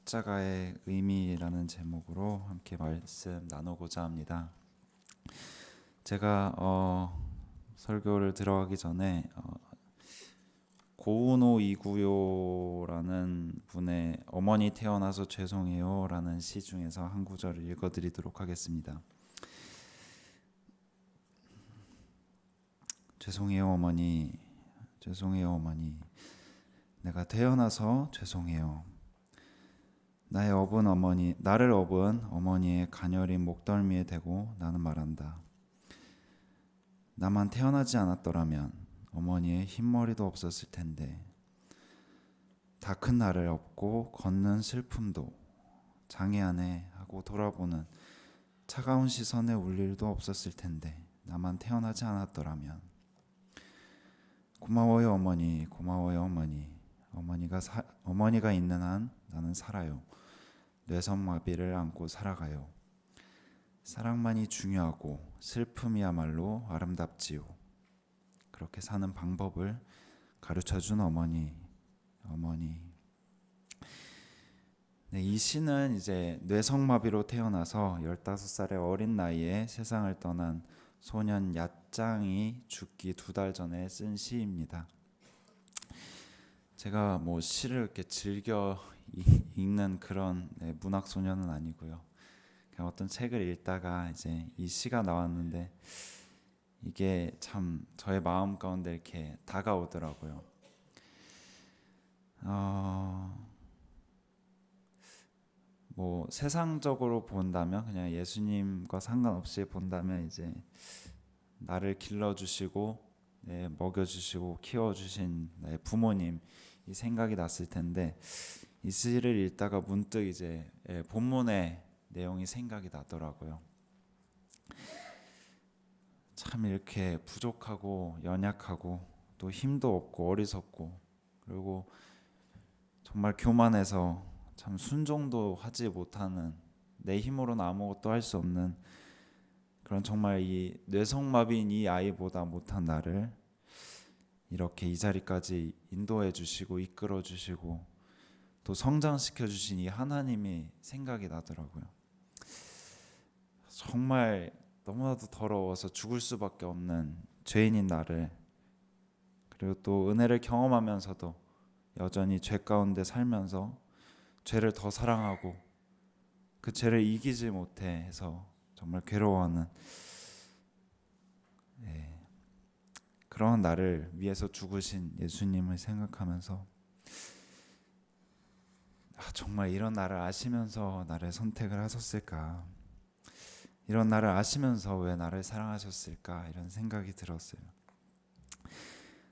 십자가의 의미라는 제목으로 함께 말씀 나누고자 합니다. 제가 설교를 들어가기 전에 고은호 이구요라는 분의 어머니 태어나서 죄송해요라는 시 중에서 한 구절을 읽어드리도록 하겠습니다. 죄송해요 어머니, 죄송해요 어머니, 내가 태어나서 죄송해요. 나를 업은 어머니의 가녀린 목덜미에 대고 나는 말한다. 나만 태어나지 않았더라면 어머니의 흰머리도 없었을 텐데, 다 큰 나를 업고 걷는 슬픔도 장애 안에 하고 돌아보는 차가운 시선에 울 일도 없었을 텐데, 나만 태어나지 않았더라면. 고마워요 어머니, 고마워요 어머니. 어머니가 있는 한 나는 살아요. 뇌성마비를 안고 살아가요. 사랑만이 중요하고 슬픔이야말로 아름답지요. 그렇게 사는 방법을 가르쳐준 어머니. 네, 이 시는 이제 뇌성마비로 태어나서 15살의 어린 나이에 세상을 떠난 소년 얏장이 죽기 2달 전에 쓴 시입니다. 제가 시를 이렇게 즐겨 읽는 그런 문학 소녀는 아니고요. 그냥 어떤 책을 읽다가 이제 이 시가 나왔는데 이게 참 저의 마음 가운데 이렇게 다가오더라고요. 세상적으로 본다면, 그냥 예수님과 상관없이 본다면 이제 나를 길러주시고 먹여주시고 키워주신 부모님, 이 생각이 났을 텐데, 이 시를 읽다가 문득 이제 본문의 내용이 생각이 나더라고요. 참 이렇게 부족하고 연약하고 또 힘도 없고 어리석고, 그리고 정말 교만해서 참 순종도 하지 못하는, 내 힘으로는 아무것도 할 수 없는 그런 정말 이 뇌성마비인 이 아이보다 못한 나를 이렇게 이 자리까지 인도해 주시고 이끌어 주시고 또 성장시켜 주신 이 하나님이 생각이 나더라고요. 정말 너무나도 더러워서 죽을 수밖에 없는 죄인인 나를, 그리고 또 은혜를 경험하면서도 여전히 죄 가운데 살면서 죄를 더 사랑하고 그 죄를 이기지 못해 해서 정말 괴로워하는 그런 나를 위해서 죽으신 예수님을 생각하면서 정말 이런 나를 아시면서 나를 선택을 하셨을까, 이런 나를 아시면서 왜 나를 사랑하셨을까, 이런 생각이 들었어요.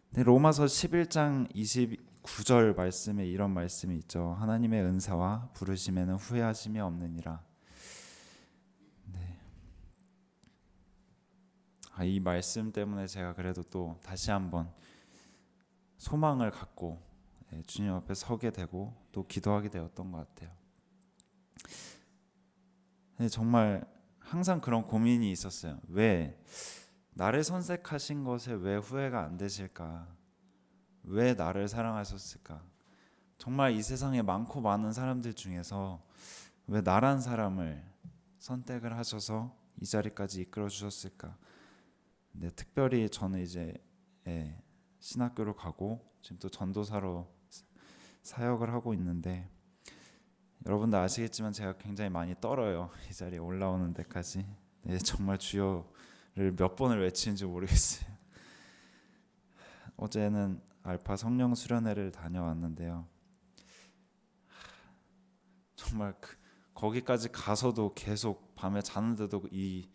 근데 로마서 11장 29절 말씀에 이런 말씀이 있죠. 하나님의 은사와 부르심에는 후회하심이 없느니라. 이 말씀 때문에 제가 그래도 또 다시 한번 소망을 갖고 주님 앞에 서게 되고 또 기도하게 되었던 것 같아요. 정말 항상 그런 고민이 있었어요. 왜 나를 선택하신 것에 왜 후회가 안 되실까? 왜 나를 사랑하셨을까? 정말 이 세상에 많고 많은 사람들 중에서 왜 나란 사람을 선택을 하셔서 이 자리까지 이끌어 주셨을까? 근데 특별히 저는 이제 신학교로 가고 지금 또 전도사로 사역을 하고 있는데, 여러분도 아시겠지만 제가 굉장히 많이 떨어요. 이 자리에 올라오는 데까지. 정말 주여를 몇 번을 외치는지 모르겠어요. 어제는 알파 성령 수련회를 다녀왔는데요. 정말 거기까지 가서도 계속 밤에 자는데도 이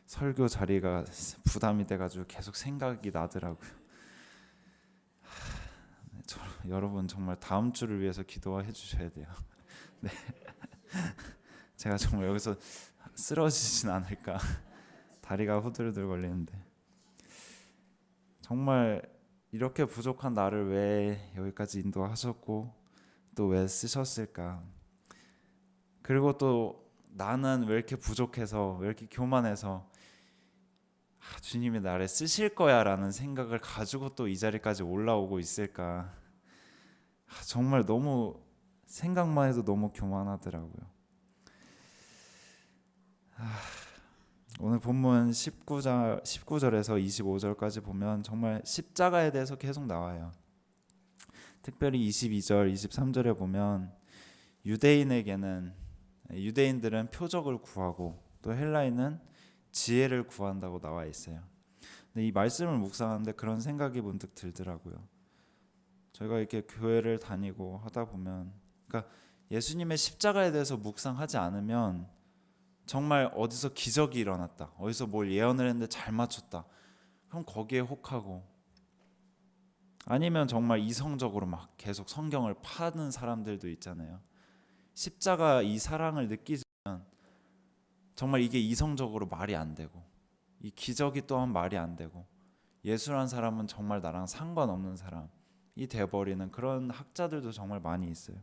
설교 자리가 부담이 돼가지고 계속 생각이 나더라고요. 여러분 정말 다음 주를 위해서 기도해 주셔야 돼요. 네. 제가 정말 여기서 쓰러지진 않을까. 다리가 후들후들 걸리는데, 정말 이렇게 부족한 나를 왜 여기까지 인도하셨고 또 왜 쓰셨을까. 그리고 또 나는 왜 이렇게 부족해서, 왜 이렇게 교만해서 주님이 나를 쓰실 거야 라는 생각을 가지고 또 이 자리까지 올라오고 있을까. 정말 너무 생각만 해도 너무 교만하더라고요. 오늘 본문 19절에서 25절까지 보면 정말 십자가에 대해서 계속 나와요. 특별히 22절, 23절에 보면 유대인들은 표적을 구하고 또 헬라인은 지혜를 구한다고 나와 있어요. 근데 이 말씀을 묵상하는데 그런 생각이 문득 들더라고요. 저희가 이렇게 교회를 다니고 하다 보면, 그러니까 예수님의 십자가에 대해서 묵상하지 않으면 정말 어디서 기적이 일어났다, 어디서 뭘 예언을 했는데 잘 맞췄다, 그럼 거기에 혹하고, 아니면 정말 이성적으로 막 계속 성경을 파는 사람들도 있잖아요. 십자가 이 사랑을 느끼면 정말 이게 이성적으로 말이 안 되고, 이 기적이 또한 말이 안 되고, 예수란 사람은 정말 나랑 상관없는 사람이 돼버리는 그런 학자들도 정말 많이 있어요.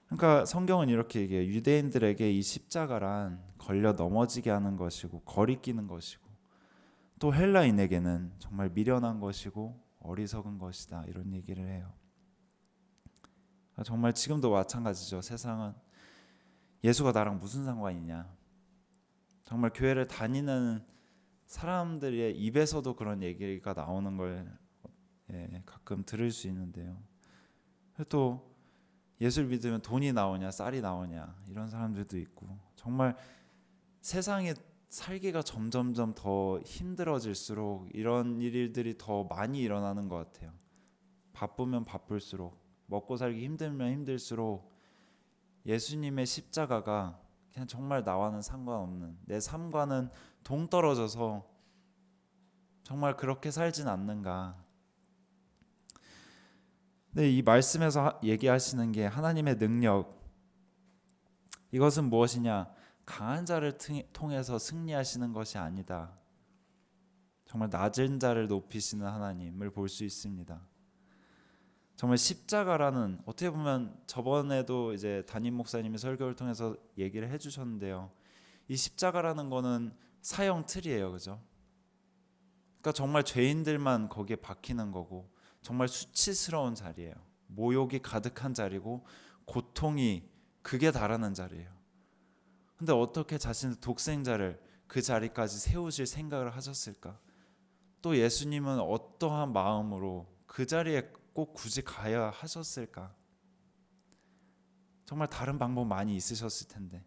그러니까 성경은 이렇게 얘기해요. 유대인들에게 이 십자가란 걸려 넘어지게 하는 것이고 거리끼는 것이고, 또 헬라인에게는 정말 미련한 것이고 어리석은 것이다, 이런 얘기를 해요. 정말 지금도 마찬가지죠. 세상은 예수가 나랑 무슨 상관이냐, 정말 교회를 다니는 사람들의 입에서도 그런 얘기가 나오는 걸 가끔 들을 수 있는데요. 또 예수를 믿으면 돈이 나오냐 쌀이 나오냐, 이런 사람들도 있고, 정말 세상에 살기가 점점점 더 힘들어질수록 이런 일들이 더 많이 일어나는 것 같아요. 바쁘면 바쁠수록, 먹고 살기 힘들면 힘들수록 예수님의 십자가가 그냥 정말 나와는 상관없는, 내 삶과는 동떨어져서 정말 그렇게 살진 않는가. 근데 이 말씀에서 얘기하시는 게 하나님의 능력, 이것은 무엇이냐, 강한 자를 통해서 승리하시는 것이 아니다. 정말 낮은 자를 높이시는 하나님을 볼 수 있습니다. 정말 십자가라는, 어떻게 보면 저번에도 이제 담임 목사님이 설교를 통해서 얘기를 해주셨는데요, 이 십자가라는 거는 사형 틀이에요, 그죠? 그러니까 정말 죄인들만 거기에 박히는 거고, 정말 수치스러운 자리예요. 모욕이 가득한 자리고, 고통이 극에 달하는 자리예요. 근데 어떻게 자신의 독생자를 그 자리까지 세우실 생각을 하셨을까? 또 예수님은 어떠한 마음으로 그 자리에 꼭 굳이 가야 하셨을까? 정말 다른 방법 많이 있으셨을 텐데,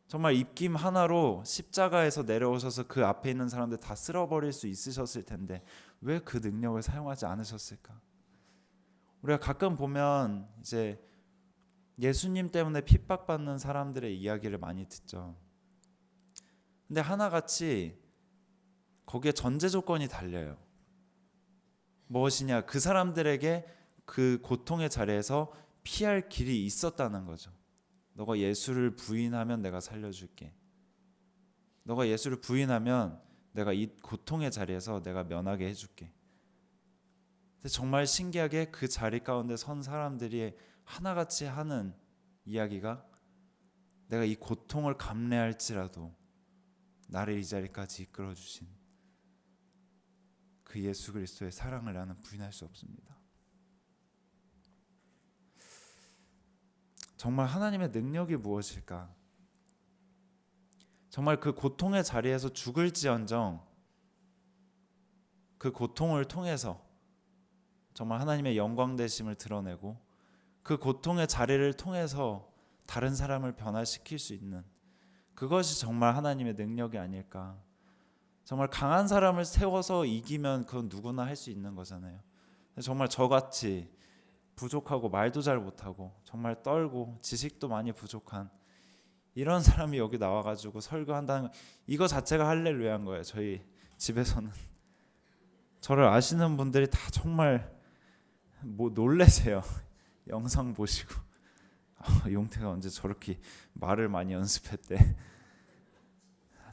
정말 입김 하나로 십자가에서 내려오셔서 그 앞에 있는 사람들 다 쓸어버릴 수 있으셨을 텐데 왜 그 능력을 사용하지 않으셨을까? 우리가 가끔 보면 이제 예수님 때문에 핍박받는 사람들의 이야기를 많이 듣죠. 근데 하나같이 거기에 전제 조건이 달려요. 무엇이냐, 그 사람들에게 그 고통의 자리에서 피할 길이 있었다는 거죠. 너가 예수를 부인하면 내가 살려줄게. 너가 예수를 부인하면 내가 이 고통의 자리에서 내가 면하게 해줄게. 근데 정말 신기하게 그 자리 가운데 선 사람들이 하나같이 하는 이야기가, 내가 이 고통을 감내할지라도 나를 이 자리까지 이끌어주신 그 예수 그리스도의 사랑을 나는 부인할 수 없습니다. 정말 하나님의 능력이 무엇일까? 정말 그 고통의 자리에서 죽을지언정 그 고통을 통해서 정말 하나님의 영광되심을 드러내고, 그 고통의 자리를 통해서 다른 사람을 변화시킬 수 있는, 그것이 정말 하나님의 능력이 아닐까. 정말 강한 사람을 세워서 이기면 그건 누구나 할 수 있는 거잖아요. 정말 저같이 부족하고 말도 잘 못하고 정말 떨고 지식도 많이 부족한 이런 사람이 여기 나와가지고 설교한다는 이거 자체가 할렐루야인 거예요. 저희 집에서는 저를 아시는 분들이 다 정말 놀래세요. 영상 보시고 용태가 언제 저렇게 말을 많이 연습했대.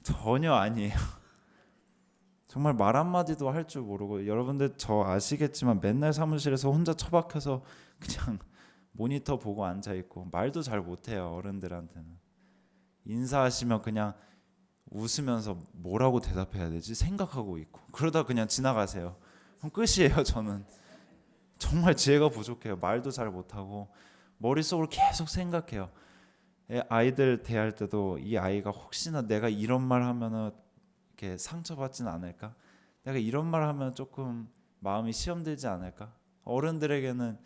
전혀 아니에요. 정말 말 한마디도 할 줄 모르고, 여러분들 저 아시겠지만 맨날 사무실에서 혼자 처박혀서 그냥 모니터 보고 앉아있고 말도 잘 못해요. 어른들한테는 인사하시면 그냥 웃으면서 뭐라고 대답해야 되지 생각하고 있고, 그러다 그냥 지나가세요. 그럼 끝이에요. 저는 정말 지혜가 부족해요. 말도 잘 못하고 머릿속으로 계속 생각해요. 아이들 대할 때도 이 아이가 혹시나 내가 이런 말 하면은 이렇게 상처받진 않을까? 내가 이런 말 하면 조금 마음이 시험되지 않을까? 어른들에게는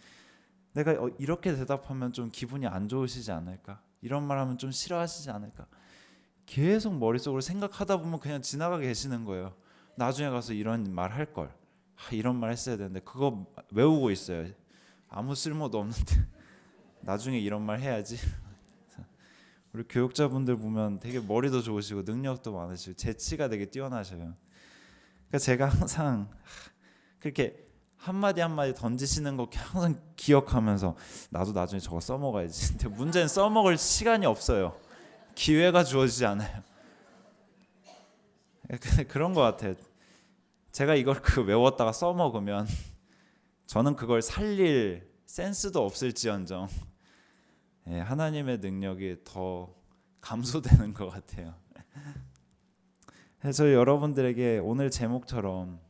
내가 이렇게 대답하면 좀 기분이 안 좋으시지 않을까? 이런 말 하면 좀 싫어하시지 않을까? 계속 머릿속으로 생각하다 보면 그냥 지나가게 계시는 거예요. 나중에 가서 이런 말 할 걸. 이런 말 했어야 되는데 그거 외우고 있어요. 아무 쓸모도 없는데 나중에 이런 말 해야지. 우리 교육자분들 보면 되게 머리도 좋으시고 능력도 많으시고 재치가 되게 뛰어나셔요. 그러니까 제가 항상 그렇게 한마디 한마디 던지시는 거 항상 기억하면서 나도 나중에 저거 써먹어야지. 근데 문제는 써먹을 시간이 없어요. 기회가 주어지지 않아요. 근데 그런 것 같아요. 제가 이걸 외웠다가 써먹으면 저는 그걸 살릴 센스도 없을지언정 하나님의 능력이 더 감소되는 것 같아요. 그래서 여러분들에게 오늘 제목처럼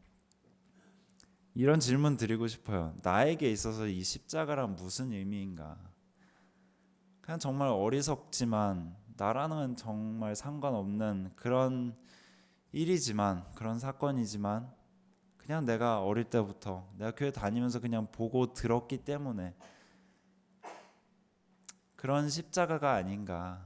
이런 질문 드리고 싶어요. 나에게 있어서 이 십자가란 무슨 의미인가? 그냥 정말 어리석지만 나라는 정말 상관없는 그런 일이지만, 그런 사건이지만 그냥 내가 어릴 때부터 내가 교회 다니면서 그냥 보고 들었기 때문에 그런 십자가가 아닌가.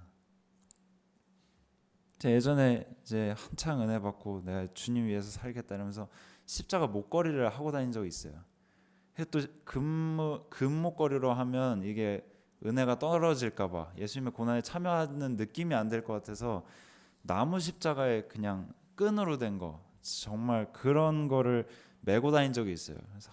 제가 예전에 이제 한창 은혜 받고 내가 주님 위해서 살겠다 이러면서 십자가 목걸이를 하고 다닌 적이 있어요. 또 금 목걸이로 하면 이게 은혜가 떨어질까 봐, 예수님의 고난에 참여하는 느낌이 안 될 것 같아서 나무 십자가에 그냥 끈으로 된 거, 정말 그런 거를 메고 다닌 적이 있어요. 그래서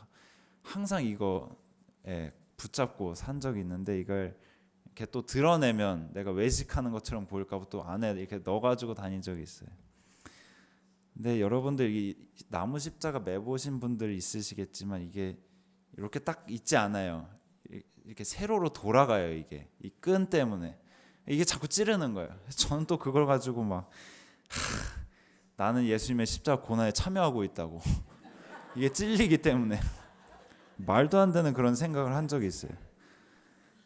항상 이거에 붙잡고 산 적이 있는데 이걸 이렇게 또 드러내면 내가 외식하는 것처럼 보일까 봐 또 안에 이렇게 넣어가지고 다닌 적이 있어요. 근데 여러분들 이 나무 십자가 매보신 분들 있으시겠지만 이게 이렇게 딱 있지 않아요. 이렇게 세로로 돌아가요. 이게 이 끈 때문에 이게 자꾸 찌르는 거예요. 저는 또 그걸 가지고 막 나는 예수님의 십자가 고난에 참여하고 있다고 이게 찔리기 때문에 말도 안 되는 그런 생각을 한 적이 있어요.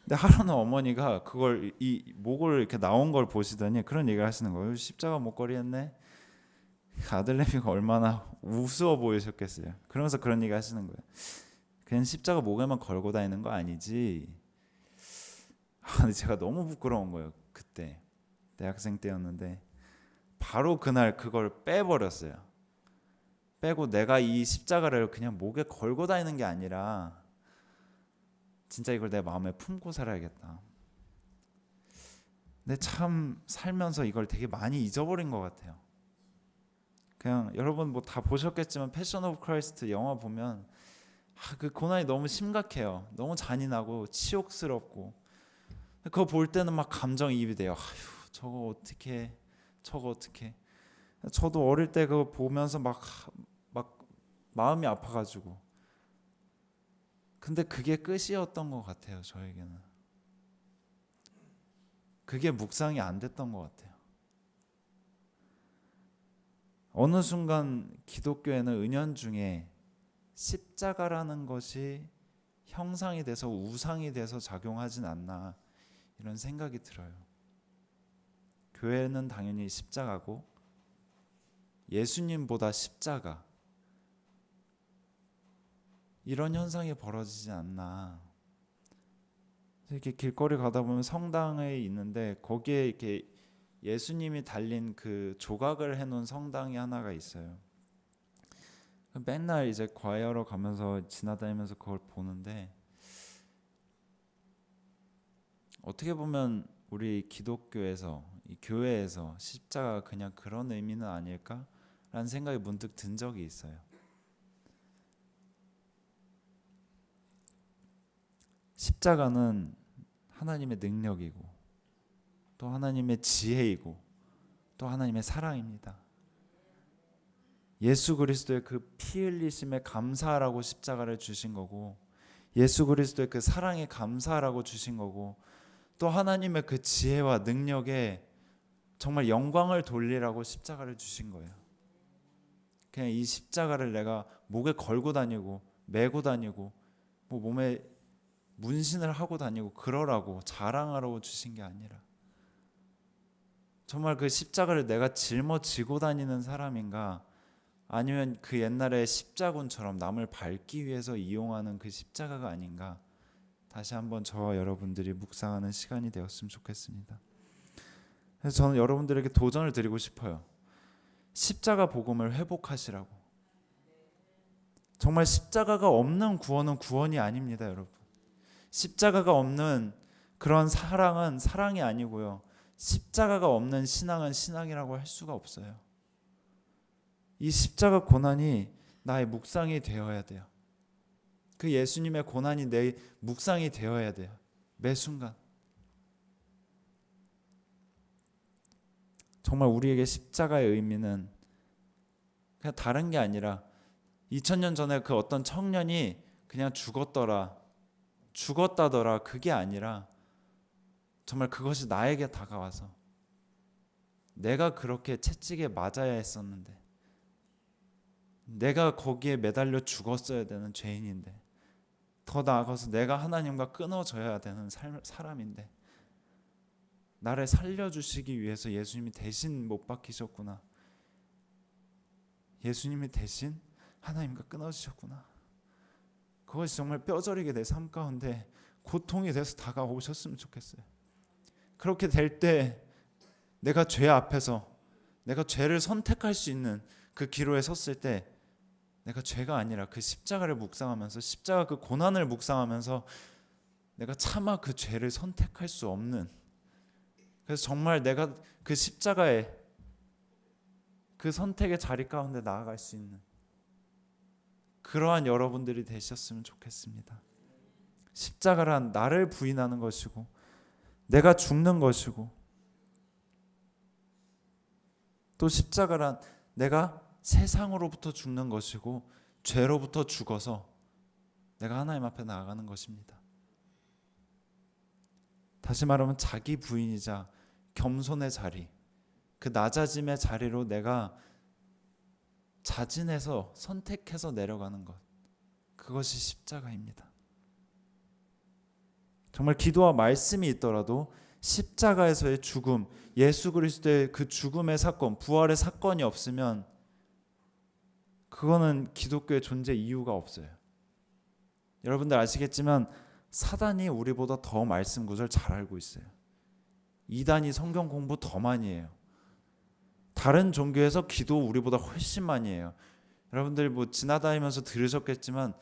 근데 하루는 어머니가 그걸 이 목을 이렇게 나온 걸 보시더니 그런 얘기를 하시는 거예요. 십자가 목걸이 했네. 아들내미가 얼마나 우스워 보이셨겠어요. 그러면서 그런 얘기 하시는 거예요. 그냥 십자가 목에만 걸고 다니는 거 아니지. 근데 제가 너무 부끄러운 거예요. 그때 대학생 때였는데 바로 그날 그걸 빼버렸어요. 빼고 내가 이 십자가를 그냥 목에 걸고 다니는 게 아니라 진짜 이걸 내 마음에 품고 살아야겠다. 근데 참 살면서 이걸 되게 많이 잊어버린 것 같아요. 그냥 여러분 뭐 다 보셨겠지만 패션 오브 크라이스트 영화 보면 그 고난이 너무 심각해요. 너무 잔인하고 치욕스럽고 그거 볼 때는 막 감정이입이 돼요. 아휴 저거 어떻게 저도 어릴 때 그거 보면서 막 마음이 아파가지고 근데 그게 끝이었던 것 같아요. 저에게는 그게 묵상이 안 됐던 것 같아요. 어느 순간 기독교에는 은연중에 십자가라는 것이 형상이 돼서 우상이 돼서 작용하진 않나 이런 생각이 들어요. 교회는 당연히 십자가고 예수님보다 십자가 이런 현상이 벌어지지 않나. 이렇게 길거리 가다 보면 성당에 있는데 거기에 이렇게 예수님이 달린 그 조각을 해놓은 성당이 하나가 있어요. 맨날 이제 과외하러 가면서 지나다니면서 그걸 보는데 어떻게 보면 우리 기독교에서 이 교회에서 십자가가 그냥 그런 의미는 아닐까라는 생각이 문득 든 적이 있어요. 십자가는 하나님의 능력이고 또 하나님의 지혜이고 또 하나님의 사랑입니다. 예수 그리스도의 그 피 흘리심에 감사하라고 십자가를 주신 거고 예수 그리스도의 그 사랑에 감사하라고 주신 거고 또 하나님의 그 지혜와 능력에 정말 영광을 돌리라고 십자가를 주신 거예요. 그냥 이 십자가를 내가 목에 걸고 다니고 메고 다니고 뭐 몸에 문신을 하고 다니고 그러라고 자랑하라고 주신 게 아니라 정말 그 십자가를 내가 짊어지고 다니는 사람인가, 아니면 그 옛날에 십자군처럼 남을 밟기 위해서 이용하는 그 십자가가 아닌가, 다시 한번 저와 여러분들이 묵상하는 시간이 되었으면 좋겠습니다. 그래서 저는 여러분들에게 도전을 드리고 싶어요. 십자가 복음을 회복하시라고. 정말 십자가가 없는 구원은 구원이 아닙니다, 여러분. 십자가가 없는 그런 사랑은 사랑이 아니고요, 십자가가 없는 신앙은 신앙이라고 할 수가 없어요. 이 십자가 고난이 나의 묵상이 되어야 돼요. 그 예수님의 고난이 내 묵상이 되어야 돼요, 매 순간. 정말 우리에게 십자가의 의미는 그냥 다른 게 아니라 2000년 전에 그 어떤 청년이 그냥 죽었다더라, 그게 아니라 정말 그것이 나에게 다가와서 내가 그렇게 채찍에 맞아야 했었는데, 내가 거기에 매달려 죽었어야 되는 죄인인데, 더 나아가서 내가 하나님과 끊어져야 되는 사람인데 나를 살려주시기 위해서 예수님이 대신 못 박히셨구나, 예수님이 대신 하나님과 끊어지셨구나. 그것이 정말 뼈저리게 내 삶 가운데 고통이 돼서 다가오셨으면 좋겠어요. 그렇게 될 때 내가 죄 앞에서 내가 죄를 선택할 수 있는 그 기로에 섰을 때 내가 죄가 아니라 그 십자가를 묵상하면서, 십자가 그 고난을 묵상하면서 내가 차마 그 죄를 선택할 수 없는, 그래서 정말 내가 그 십자가에 그 선택의 자리 가운데 나아갈 수 있는 그러한 여러분들이 되셨으면 좋겠습니다. 십자가란 나를 부인하는 것이고 내가 죽는 것이고, 또 십자가란 내가 세상으로부터 죽는 것이고 죄로부터 죽어서 내가 하나님 앞에 나아가는 것입니다. 다시 말하면 자기 부인이자 겸손의 자리, 그 낮아짐의 자리로 내가 자진해서 선택해서 내려가는 것, 그것이 십자가입니다. 정말 기도와 말씀이 있더라도 십자가에서의 죽음, 예수 그리스도의 그 죽음의 사건, 부활의 사건이 없으면 그거는 기독교의 존재 이유가 없어요. 여러분들 아시겠지만 사단이 우리보다 더 말씀 구절 잘 알고 있어요. 이단이 성경 공부 더 많이 해요. 다른 종교에서 기도 우리보다 훨씬 많이 해요. 여러분들 뭐 지나다니면서 들으셨겠지만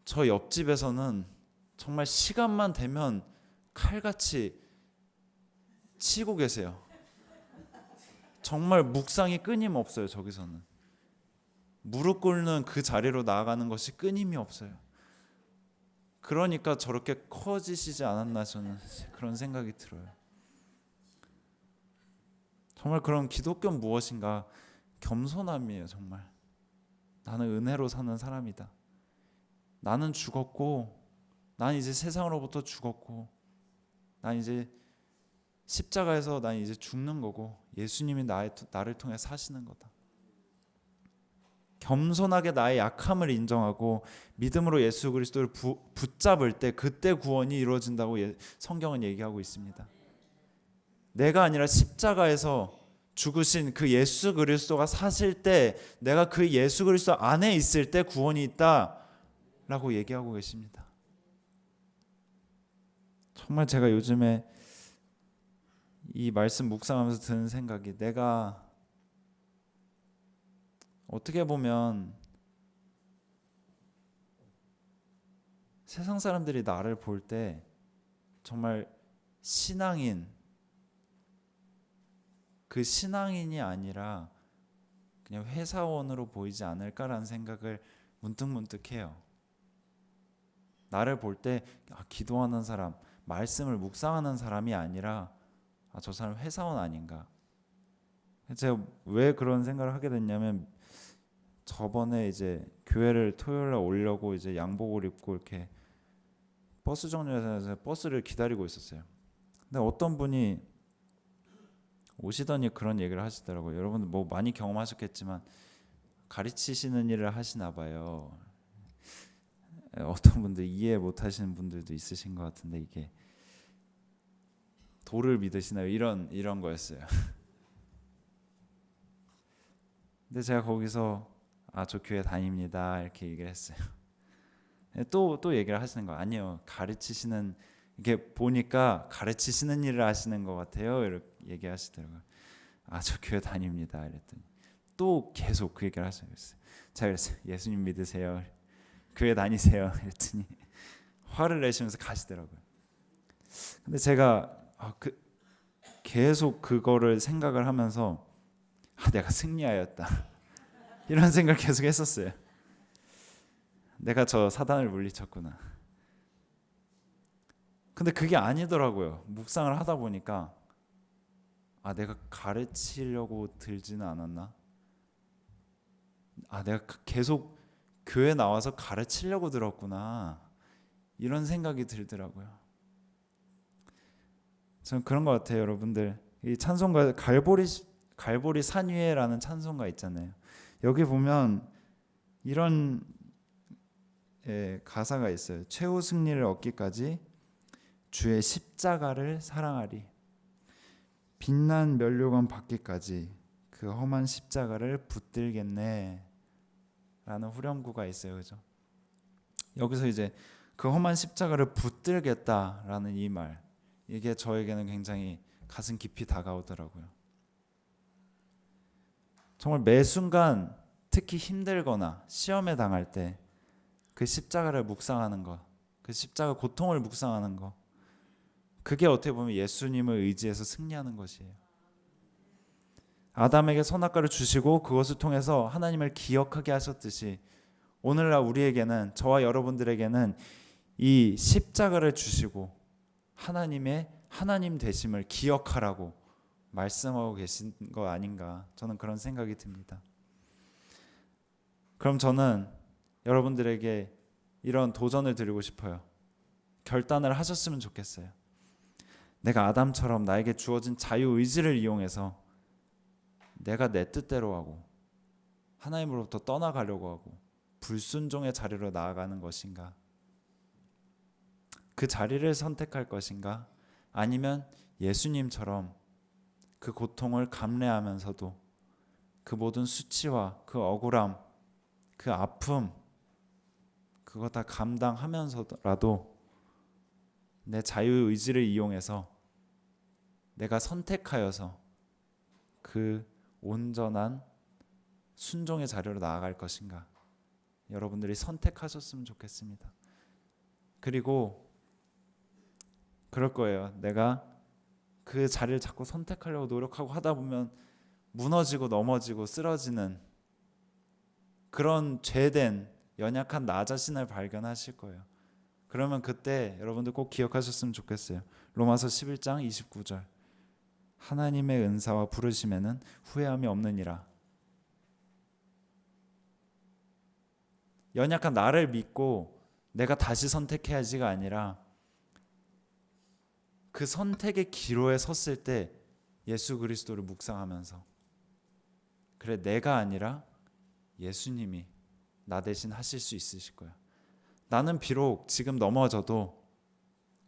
저 옆집에서는 정말 시간만 되면 칼같이 치고 계세요. 정말 묵상이 끊임없어요. 저기서는 무릎 꿇는 그 자리로 나아가는 것이 끊임이 없어요. 그러니까 저렇게 커지시지 않았나, 저는 그런 생각이 들어요. 정말 그런 기독교는 무엇인가? 겸손함이에요. 정말 나는 은혜로 사는 사람이다. 나는 죽었고, 난 이제 세상으로부터 죽었고, 난 이제 십자가에서 난 이제 죽는 거고 예수님이 나를 통해 사시는 거다. 겸손하게 나의 약함을 인정하고 믿음으로 예수 그리스도를 붙잡을 때 그때 구원이 이루어진다고 성경은 얘기하고 있습니다. 내가 아니라 십자가에서 죽으신 그 예수 그리스도가 사실 때, 내가 그 예수 그리스도 안에 있을 때 구원이 있다라고 얘기하고 계십니다. 정말 제가 요즘에 이 말씀 묵상하면서 드는 생각이, 내가 어떻게 보면 세상 사람들이 나를 볼 때 정말 신앙인, 그 신앙인이 아니라 그냥 회사원으로 보이지 않을까라는 생각을 문득 해요. 나를 볼 때 기도하는 사람, 말씀을 묵상하는 사람이 아니라 저 사람 회사원 아닌가. 제가 왜 그런 생각을 하게 됐냐면, 저번에 이제 교회를 토요일날 오려고 이제 양복을 입고 이렇게 버스 정류장에서 버스를 기다리고 있었어요. 근데 어떤 분이 오시더니 그런 얘기를 하시더라고요. 여러분 뭐 많이 경험하셨겠지만 가르치시는 일을 하시나 봐요. 어떤 분들 이해 못하시는 분들도 있으신 것 같은데 이게 도를 믿으시나요? 이런 거였어요. 근데 제가 거기서 저 교회 다닙니다 이렇게 얘기를 했어요. 또 얘기를 하시는 거예요. 아니요, 가르치시는, 이게 보니까 가르치시는 일을 하시는 것 같아요 이렇게 얘기하시더라고요. 저 교회 다닙니다 이랬더니 또 계속 그 얘기를 하셔요. 제가 그랬어요. 예수님 믿으세요, 교회 다니세요 이랬더니 화를 내시면서 가시더라고요. 근데 제가 계속 그거를 생각을 하면서 내가 승리하였다 이런 생각을 계속 했었어요. 내가 저 사단을 물리쳤구나. 근데 그게 아니더라고요. 묵상을 하다 보니까 내가 가르치려고 들지는 않았나? 내가 계속 교회 나와서 가르치려고 들었구나 이런 생각이 들더라고요. 저는 그런 것 같아요. 여러분들, 이 찬송가 갈보리 산 위에라는 찬송가 있잖아요. 여기 보면 이런 가사가 있어요. 최후 승리를 얻기까지 주의 십자가를 사랑하리. 빛난 면류관 받기까지 그 험한 십자가를 붙들겠네 라는 후렴구가 있어요. 그죠? 여기서 이제 그 험한 십자가를 붙들겠다라는 이 말, 이게 저에게는 굉장히 가슴 깊이 다가오더라고요. 정말 매 순간 특히 힘들거나 시험에 당할 때 그 십자가를 묵상하는 것, 그 십자가 고통을 묵상하는 것, 그게 어떻게 보면 예수님을 의지해서 승리하는 것이에요. 아담에게 선악과를 주시고 그것을 통해서 하나님을 기억하게 하셨듯이 오늘날 우리에게는, 저와 여러분들에게는 이 십자가를 주시고 하나님 되심을 기억하라고 말씀하고 계신 거 아닌가, 저는 그런 생각이 듭니다. 그럼 저는 여러분들에게 이런 도전을 드리고 싶어요. 결단을 하셨으면 좋겠어요. 내가 아담처럼 나에게 주어진 자유의지를 이용해서 내가 내 뜻대로 하고 하나님으로부터 떠나가려고 하고 불순종의 자리로 나아가는 것인가? 그 자리를 선택할 것인가? 아니면 예수님처럼 그 고통을 감내하면서도 그 모든 수치와 그 억울함, 그 아픔, 그거 다 감당하면서라도 내 자유의지를 이용해서 내가 선택하여서 그 온전한 순종의 자리로 나아갈 것인가? 여러분들이 선택하셨으면 좋겠습니다. 그리고 그럴 거예요. 내가 그 자리를 자꾸 선택하려고 노력하고 하다 보면 무너지고 넘어지고 쓰러지는 그런 죄된 연약한 나 자신을 발견하실 거예요. 그러면 그때 여러분들 꼭 기억하셨으면 좋겠어요. 로마서 11장 29절, 하나님의 은사와 부르심에는 후회함이 없느니라. 연약한 나를 믿고 내가 다시 선택해야지가 아니라 그 선택의 기로에 섰을 때 예수 그리스도를 묵상하면서, 그래, 내가 아니라 예수님이 나 대신 하실 수 있으실 거야. 나는 비록 지금 넘어져도,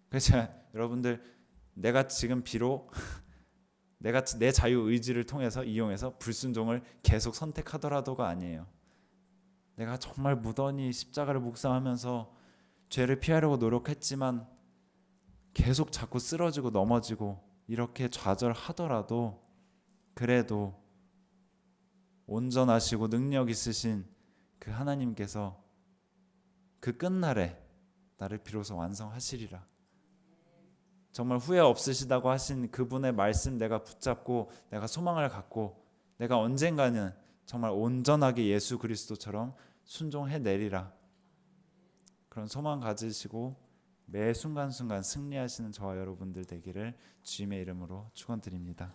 그래서 여러분들, 내가 지금 비록 내가 내 자유 의지를 통해서 이용해서 불순종을 계속 선택하더라도가 아니에요. 내가 정말 무던히 십자가를 묵상하면서 죄를 피하려고 노력했지만 계속 자꾸 쓰러지고 넘어지고 이렇게 좌절하더라도, 그래도 온전하시고 능력 있으신 그 하나님께서 그 끝날에 나를 비로소 완성하시리라. 정말 후회 없으시다고 하신 그분의 말씀 내가 붙잡고 내가 소망을 갖고 내가 언젠가는 정말 온전하게 예수 그리스도처럼 순종해내리라. 그런 소망 가지시고 매 순간순간 승리하시는 저와 여러분들 되기를 주님의 이름으로 축원드립니다.